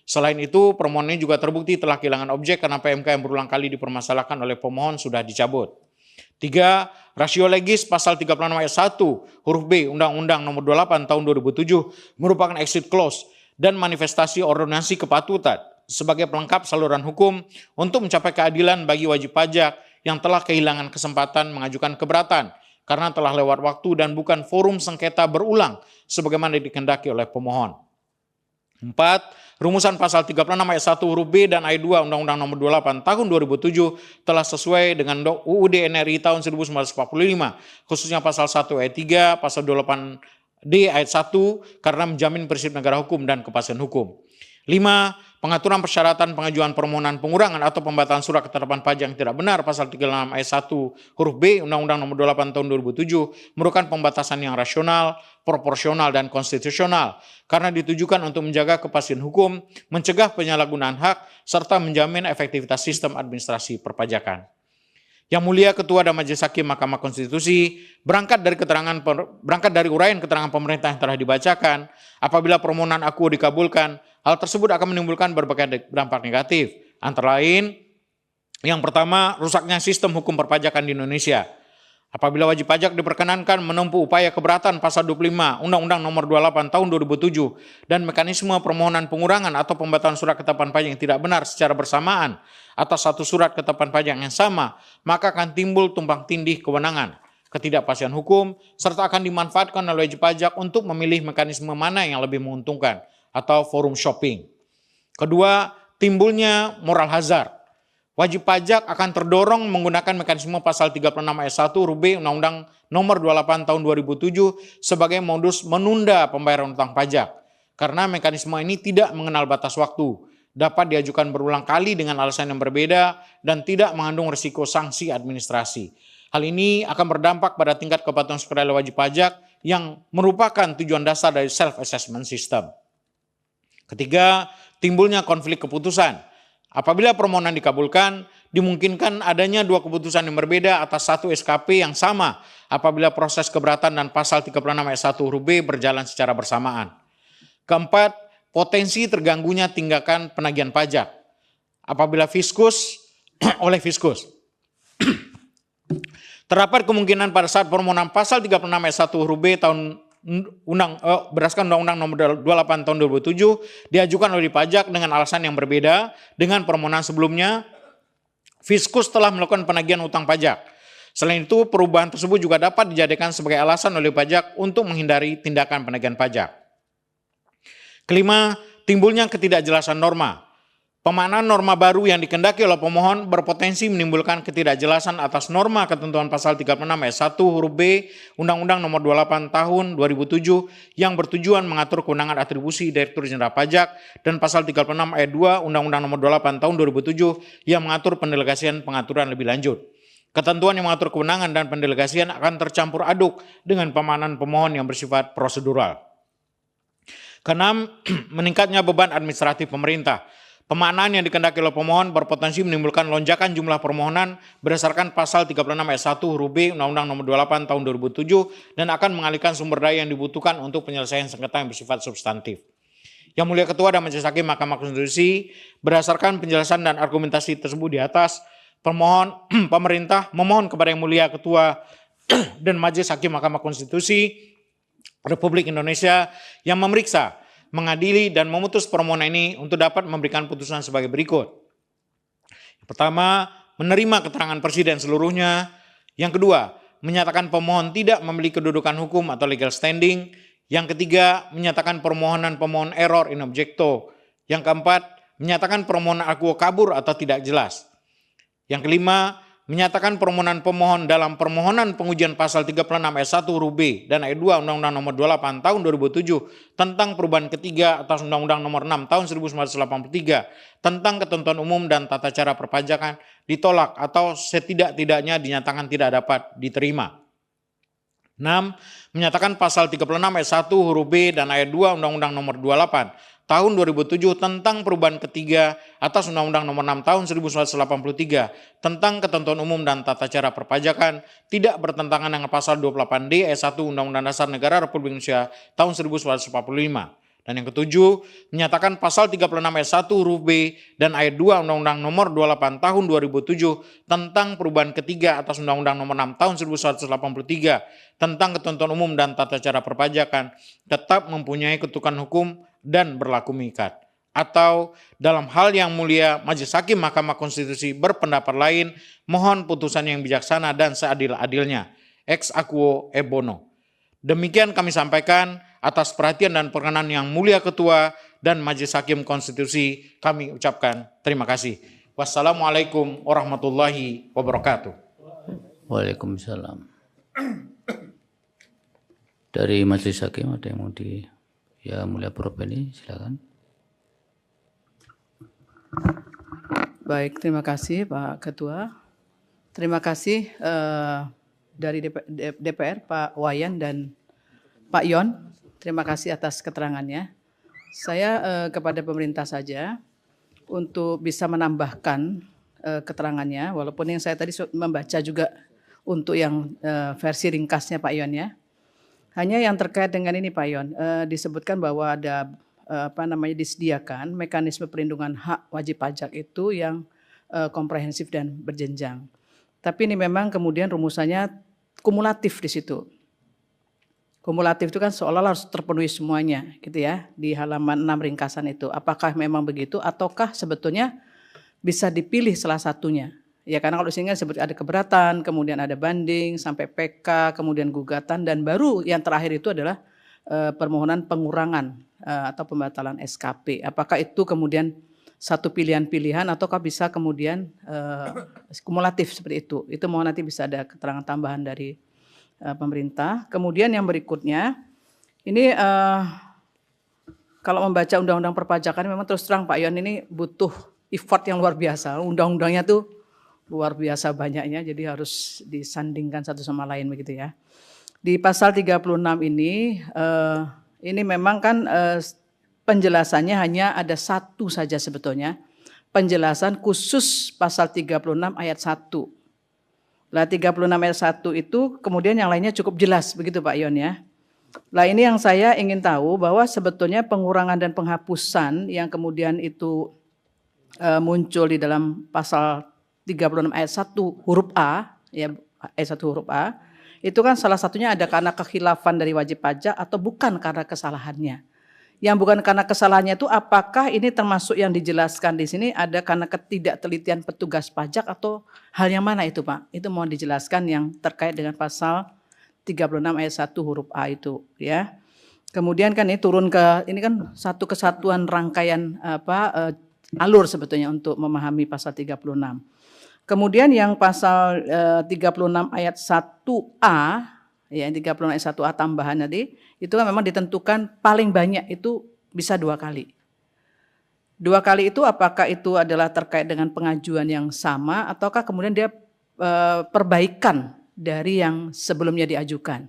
Selain itu, permohonan ini juga terbukti telah kehilangan objek karena PMK yang berulang kali dipermasalahkan oleh pemohon sudah dicabut. 3. Rasio legis Pasal 36 ayat 1 huruf B Undang-Undang Nomor 28 tahun 2007 merupakan exit clause dan manifestasi ordonansi kepatutan sebagai pelengkap saluran hukum untuk mencapai keadilan bagi wajib pajak yang telah kehilangan kesempatan mengajukan keberatan karena telah lewat waktu dan bukan forum sengketa berulang sebagaimana dikehendaki oleh pemohon. 4. Rumusan Pasal 36 ayat 1 huruf B dan ayat 2 Undang-Undang Nomor 28 tahun 2007 telah sesuai dengan UUD NRI tahun 1945, khususnya Pasal 1 ayat 3, Pasal 28D ayat 1 karena menjamin prinsip negara hukum dan kepastian hukum. 5. Pengaturan persyaratan pengajuan permohonan pengurangan atau pembatalan surat ketetapan pajak yang tidak benar Pasal 36 ayat 1 huruf B Undang-Undang Nomor 28 tahun 2007 merupakan pembatasan yang rasional, proporsional, dan konstitusional karena ditujukan untuk menjaga kepastian hukum, mencegah penyalahgunaan hak, serta menjamin efektivitas sistem administrasi perpajakan. Yang Mulia Ketua dan Majelis Hakim Mahkamah Konstitusi, berangkat dari uraian keterangan pemerintah yang telah dibacakan, apabila permohonan akuo dikabulkan, hal tersebut akan menimbulkan berbagai dampak negatif. Antara lain, yang pertama, rusaknya sistem hukum perpajakan di Indonesia. Apabila wajib pajak diperkenankan menempuh upaya keberatan Pasal 25 Undang-Undang Nomor 28 tahun 2007 dan mekanisme permohonan pengurangan atau pembatalan surat ketetapan pajak yang tidak benar secara bersamaan atas satu surat ketetapan pajak yang sama, maka akan timbul tumpang tindih kewenangan, ketidakpastian hukum, serta akan dimanfaatkan oleh wajib pajak untuk memilih mekanisme mana yang lebih menguntungkan atau forum shopping. Kedua, timbulnya moral hazard. Wajib pajak akan terdorong menggunakan mekanisme Pasal 36 ayat 1 huruf B Undang-Undang Nomor 28 tahun 2007 sebagai modus menunda pembayaran utang pajak. Karena mekanisme ini tidak mengenal batas waktu, dapat diajukan berulang kali dengan alasan yang berbeda, dan tidak mengandung risiko sanksi administrasi. Hal ini akan berdampak pada tingkat kepatuhan sukarela wajib pajak yang merupakan tujuan dasar dari self-assessment system. Ketiga, timbulnya konflik keputusan. Apabila permohonan dikabulkan, dimungkinkan adanya dua keputusan yang berbeda atas satu SKP yang sama apabila proses keberatan dan pasal 36 ayat 1 huruf B berjalan secara bersamaan. Keempat, potensi terganggunya tindakan penagihan pajak apabila fiskus oleh fiskus. Terdapat kemungkinan pada saat permohonan pasal 36 ayat 1 huruf B tahun berdasarkan Undang-Undang Nomor 28 tahun 2007 diajukan oleh pajak dengan alasan yang berbeda dengan permohonan sebelumnya. Fiskus telah melakukan penagihan utang pajak. Selain itu, perubahan tersebut juga dapat dijadikan sebagai alasan oleh pajak untuk menghindari tindakan penagihan pajak. Kelima, timbulnya ketidakjelasan norma. Pemaknaan norma baru yang dikehendaki oleh pemohon berpotensi menimbulkan ketidakjelasan atas norma ketentuan pasal 36 ayat 1 huruf B Undang-Undang Nomor 28 tahun 2007 yang bertujuan mengatur kewenangan atribusi Direktur Jenderal Pajak dan pasal 36 ayat 2 Undang-Undang Nomor 28 tahun 2007 yang mengatur pendelegasian pengaturan lebih lanjut. Ketentuan yang mengatur kewenangan dan pendelegasian akan tercampur aduk dengan pemaknaan pemohon yang bersifat prosedural. Keenam, meningkatnya beban administratif pemerintah. Pemaknaan yang dikehendaki oleh pemohon berpotensi menimbulkan lonjakan jumlah permohonan berdasarkan pasal 36 ayat 1 huruf B Undang-Undang Nomor 28 tahun 2007 dan akan mengalihkan sumber daya yang dibutuhkan untuk penyelesaian sengketa yang bersifat substantif. Yang Mulia Ketua dan Majelis Hakim Mahkamah Konstitusi, berdasarkan penjelasan dan argumentasi tersebut di atas, pemerintah memohon kepada Yang Mulia Ketua dan Majelis Hakim Mahkamah Konstitusi Republik Indonesia yang memeriksa, mengadili dan memutus permohonan ini untuk dapat memberikan putusan sebagai berikut. Yang pertama, menerima keterangan Presiden seluruhnya. Yang kedua, menyatakan pemohon tidak memiliki kedudukan hukum atau legal standing. Yang ketiga, menyatakan permohonan pemohon error in objecto. Yang keempat, menyatakan permohonan akuo kabur atau tidak jelas. Yang kelima, menyatakan permohonan pemohon dalam permohonan pengujian pasal 36 ayat 1 huruf B dan ayat 2 Undang-Undang Nomor 28 tahun 2007 tentang perubahan ketiga atas Undang-Undang Nomor 6 tahun 1983 tentang ketentuan umum dan tata cara perpajakan ditolak atau setidak-tidaknya dinyatakan tidak dapat diterima. 6. Menyatakan pasal 36 ayat 1 huruf B dan ayat 2 Undang-Undang Nomor 28 tahun 2007 tentang perubahan ketiga atas Undang-Undang Nomor 6 tahun 1983 tentang ketentuan umum dan tata cara perpajakan tidak bertentangan dengan pasal 28D ayat 1 Undang-Undang Dasar Negara Republik Indonesia tahun 1945. Dan yang ketujuh, menyatakan pasal 36 ayat 1 huruf B dan ayat 2 Undang-Undang Nomor 28 tahun 2007 tentang perubahan ketiga atas Undang-Undang Nomor 6 tahun 1983 tentang ketentuan umum dan tata cara perpajakan tetap mempunyai kedudukan hukum dan berlaku mengikat. Atau dalam hal yang mulia Majelis Hakim Mahkamah Konstitusi berpendapat lain, mohon putusan yang bijaksana dan seadil-adilnya. Ex aequo e bono. Demikian kami sampaikan. Atas perhatian dan perkenan Yang Mulia Ketua dan Majelis Hakim Konstitusi, kami ucapkan terima kasih. Wassalamualaikum warahmatullahi wabarakatuh. Waalaikumsalam. Dari Majelis Hakim ada yang mau Ya Mulia Propeni, silakan. Baik, terima kasih Pak Ketua. Terima kasih dari DPR Pak Wayan dan Pak Yon. Terima kasih atas keterangannya. Saya kepada pemerintah saja untuk bisa menambahkan keterangannya, walaupun yang saya tadi membaca juga untuk yang versi ringkasnya Pak Yon ya. Hanya yang terkait dengan ini Pak Yon, disebutkan bahwa ada disediakan mekanisme perlindungan hak wajib pajak itu yang komprehensif dan berjenjang. Tapi ini memang kemudian rumusannya kumulatif di situ. Kumulatif itu kan seolah-olah harus terpenuhi semuanya gitu ya di halaman 6 ringkasan itu. Apakah memang begitu ataukah sebetulnya bisa dipilih salah satunya? Ya karena kalau sehingga disebut ada keberatan, kemudian ada banding, sampai PK, kemudian gugatan dan baru yang terakhir itu adalah permohonan pengurangan atau pembatalan SKP. Apakah itu kemudian satu pilihan-pilihan ataukah bisa kemudian kumulatif seperti itu? Itu mohon nanti bisa ada keterangan tambahan dari pemerintah. Kemudian yang berikutnya, ini kalau membaca undang-undang perpajakan memang terus terang Pak Yon ini butuh effort yang luar biasa. Undang-undangnya tuh luar biasa banyaknya, jadi harus disandingkan satu sama lain begitu ya. Di pasal 36 ini memang kan penjelasannya hanya ada satu saja sebetulnya. Penjelasan khusus pasal 36 ayat 1. Lah 36 ayat 1 itu kemudian yang lainnya cukup jelas begitu Pak Yon ya. Lah ini yang saya ingin tahu bahwa sebetulnya pengurangan dan penghapusan yang kemudian itu muncul di dalam pasal 36 ayat 1 huruf A, ya ayat 1 huruf A, itu kan salah satunya ada karena kekhilafan dari wajib pajak atau bukan karena kesalahannya. Yang bukan karena kesalahannya itu apakah ini termasuk yang dijelaskan di sini ada karena ketidaktelitian petugas pajak atau hal yang mana itu Pak? Itu mohon dijelaskan yang terkait dengan pasal 36 ayat 1 huruf A itu ya. Kemudian kan ini turun ke ini kan satu kesatuan rangkaian alur sebetulnya untuk memahami pasal 36. Kemudian yang pasal 36 ayat 1A ya 36 ayat 1A tambahan tadi itu kan memang ditentukan paling banyak itu bisa 2 kali. 2 kali itu apakah itu adalah terkait dengan pengajuan yang sama ataukah kemudian dia perbaikan dari yang sebelumnya diajukan.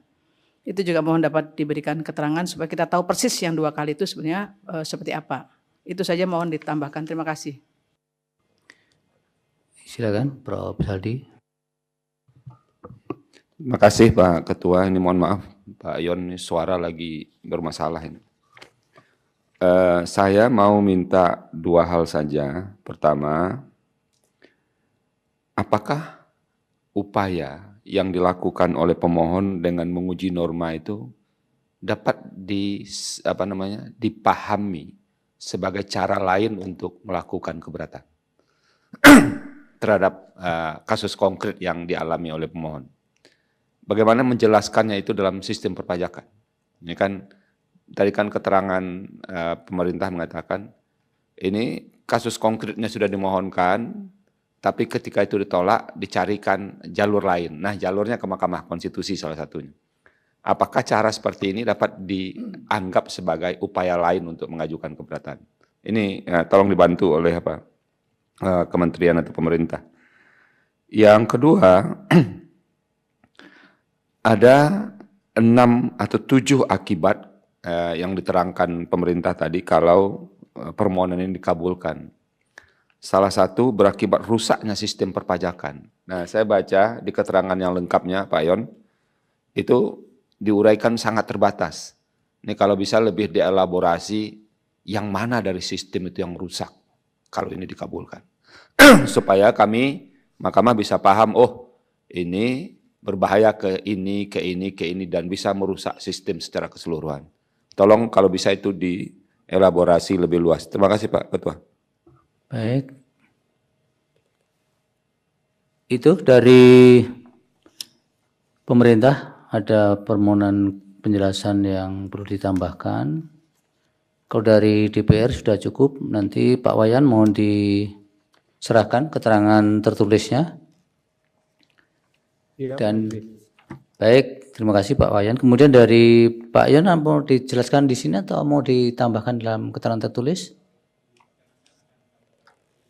Itu juga mohon dapat diberikan keterangan supaya kita tahu persis yang 2 kali itu sebenarnya seperti apa. Itu saja mohon ditambahkan. Terima kasih. Silakan Prof. Saldi. Terima kasih Pak Ketua. Ini mohon maaf Pak Yon, ini suara lagi bermasalah ini. Saya mau minta 2 hal saja. Pertama, apakah upaya yang dilakukan oleh pemohon dengan menguji norma itu dapat dipahami sebagai cara lain untuk melakukan keberatan terhadap kasus konkret yang dialami oleh pemohon. Bagaimana menjelaskannya itu dalam sistem perpajakan? Ini kan tadi kan keterangan pemerintah mengatakan ini kasus konkretnya sudah dimohonkan, tapi ketika itu ditolak dicarikan jalur lain. Nah, jalurnya ke Mahkamah Konstitusi salah satunya. Apakah cara seperti ini dapat dianggap sebagai upaya lain untuk mengajukan keberatan? Ini tolong dibantu oleh kementerian atau pemerintah. Yang kedua, ada 6 atau 7 akibat yang diterangkan pemerintah tadi kalau permohonan ini dikabulkan. Salah satu berakibat rusaknya sistem perpajakan. Nah, saya baca di keterangan yang lengkapnya Pak Yon, itu diuraikan sangat terbatas. Ini kalau bisa lebih dielaborasi yang mana dari sistem itu yang rusak kalau ini dikabulkan. Supaya kami, Mahkamah bisa paham, oh ini berbahaya ke ini, dan bisa merusak sistem secara keseluruhan. Tolong kalau bisa itu dielaborasi lebih luas. Terima kasih Pak Ketua. Baik. Itu dari pemerintah ada permohonan penjelasan yang perlu ditambahkan. Kalau dari DPR sudah cukup, nanti Pak Wayan mohon diserahkan keterangan tertulisnya. Dan baik, terima kasih Pak Wayan. Kemudian dari Pak Yon mau dijelaskan di sini atau mau ditambahkan dalam keterangan tertulis?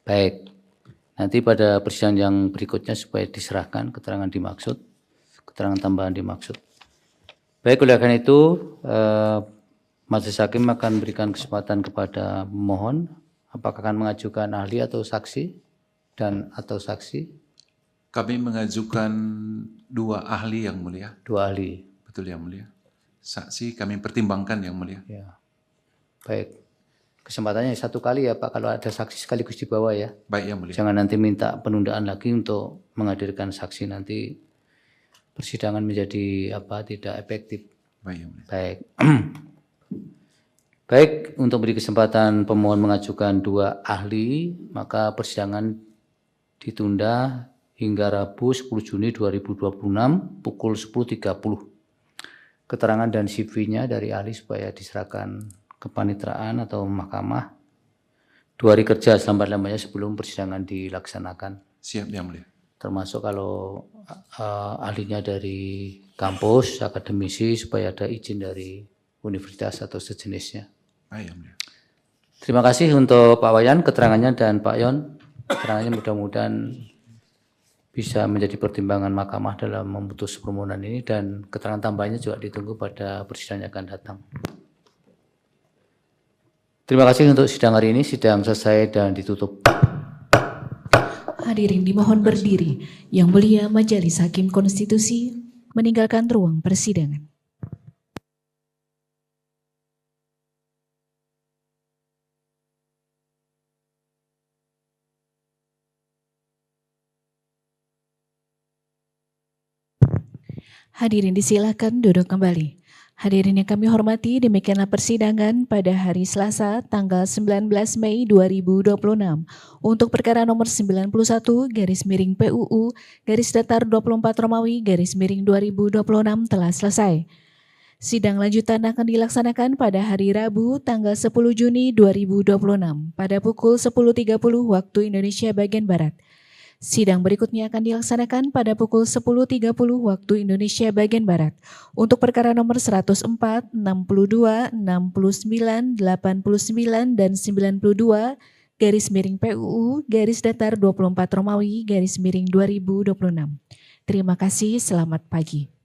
Baik, nanti pada persidangan yang berikutnya supaya diserahkan keterangan dimaksud, keterangan tambahan dimaksud. Baik, oleh karena itu Majelis Hakim akan berikan kesempatan kepada pemohon apakah akan mengajukan ahli atau saksi atau saksi. Kami mengajukan 2 ahli yang mulia. 2 ahli. Betul yang mulia. Saksi kami pertimbangkan yang mulia. Ya. Baik. Kesempatannya 1 kali ya Pak, kalau ada saksi sekaligus di bawah ya. Baik yang mulia. Jangan nanti minta penundaan lagi untuk menghadirkan saksi, nanti persidangan menjadi tidak efektif. Baik yang mulia. Baik. Baik, untuk beri kesempatan pemohon mengajukan 2 ahli, maka persidangan ditunda hingga Rabu 10 Juni 2026 pukul 10.30. Keterangan dan CV-nya dari ahli supaya diserahkan kepanitraan atau mahkamah 2 hari kerja selambat-lambatnya sebelum persidangan dilaksanakan. Siap yang mulia. Termasuk kalau ahlinya dari kampus, akademisi, supaya ada izin dari universitas atau sejenisnya. Baik yang mulia. Terima kasih untuk Pak Wayan keterangannya dan Pak Yon. Keterangannya mudah-mudahan bisa menjadi pertimbangan mahkamah dalam memutus permohonan ini, dan keterangan tambahnya juga ditunggu pada persidangan yang akan datang. Terima kasih untuk sidang hari ini. Sidang selesai dan ditutup. Hadirin dimohon berdiri. Yang mulia Majelis Hakim Konstitusi meninggalkan ruang persidangan. Hadirin disilakan duduk kembali. Hadirin yang kami hormati, demikianlah persidangan pada hari Selasa tanggal 19 Mei 2026 untuk perkara nomor 91 garis miring PUU garis datar 24 Romawi garis miring 2026 telah selesai. Sidang lanjutan akan dilaksanakan pada hari Rabu tanggal 10 Juni 2026 pada pukul 10.30 waktu Indonesia bagian Barat. Sidang berikutnya akan dilaksanakan pada pukul 10.30 waktu Indonesia bagian Barat untuk perkara nomor 104, 62, 69, 89, dan 92 garis miring PUU garis datar 24 Romawi garis miring 2026. Terima kasih, selamat pagi.